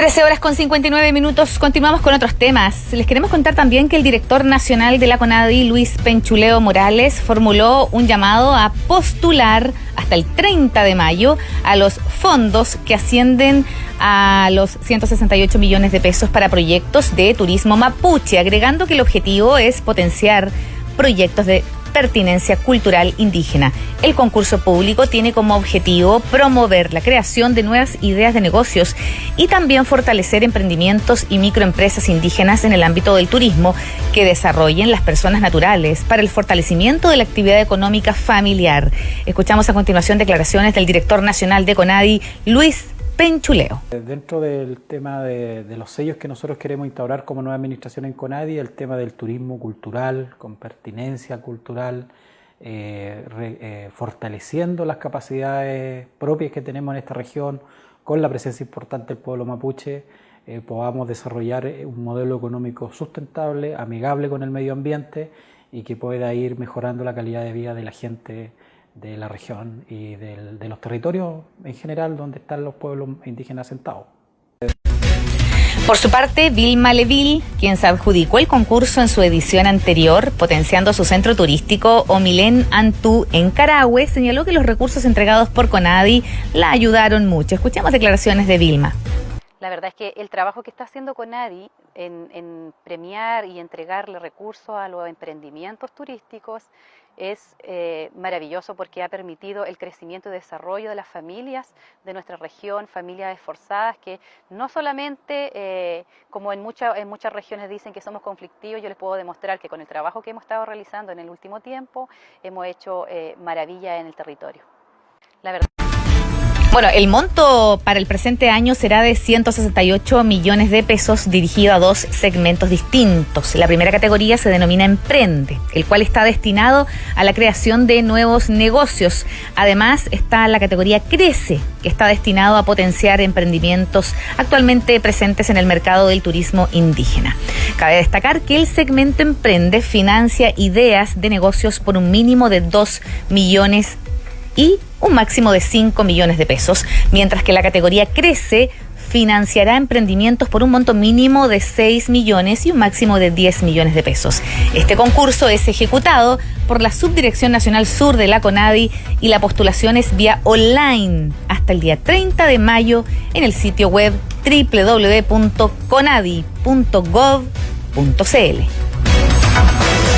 13:59. Continuamos con otros temas. Les queremos contar también que el director nacional de la CONADI, Luis Penchuleo Morales, formuló un llamado a postular hasta el 30 de mayo a los fondos que ascienden a los 168 millones de pesos para proyectos de turismo mapuche, agregando que el objetivo es potenciar proyectos de pertinencia cultural indígena. El concurso público tiene como objetivo promover la creación de nuevas ideas de negocios y también fortalecer emprendimientos y microempresas indígenas en el ámbito del turismo que desarrollen las personas naturales para el fortalecimiento de la actividad económica familiar. Escuchamos a continuación declaraciones del director nacional de CONADI, Luis Penchuleo. Dentro del tema de los sellos que nosotros queremos instaurar como nueva administración en CONADI, el tema del turismo cultural, con pertinencia cultural, fortaleciendo las capacidades propias que tenemos en esta región, con la presencia importante del pueblo mapuche, podamos desarrollar un modelo económico sustentable, amigable con el medio ambiente y que pueda ir mejorando la calidad de vida de la gente de la región y de los territorios en general donde están los pueblos indígenas asentados. Por su parte, Vilma Leville, quien se adjudicó el concurso en su edición anterior, potenciando su centro turístico Omilén Antú en Carahue, señaló que los recursos entregados por CONADI la ayudaron mucho. Escuchamos declaraciones de Vilma. La verdad es que el trabajo que está haciendo CONADI en premiar y entregarle recursos a los emprendimientos turísticos es maravilloso, porque ha permitido el crecimiento y desarrollo de las familias de nuestra región, familias esforzadas que no solamente, como en muchas regiones dicen que somos conflictivos, yo les puedo demostrar que con el trabajo que hemos estado realizando en el último tiempo hemos hecho maravillas en el territorio. La verdad. Bueno, el monto para el presente año será de 168 millones de pesos, dirigido a dos segmentos distintos. La primera categoría se denomina Emprende, el cual está destinado a la creación de nuevos negocios. Además está la categoría Crece, que está destinado a potenciar emprendimientos actualmente presentes en el mercado del turismo indígena. Cabe destacar que el segmento Emprende financia ideas de negocios por un mínimo de 2 millones y un máximo de 5 millones de pesos, mientras que la categoría Crece financiará emprendimientos por un monto mínimo de 6 millones y un máximo de 10 millones de pesos. Este concurso es ejecutado por la Subdirección Nacional Sur de la CONADI y la postulación es vía online hasta el día 30 de mayo en el sitio web www.conadi.gov.cl.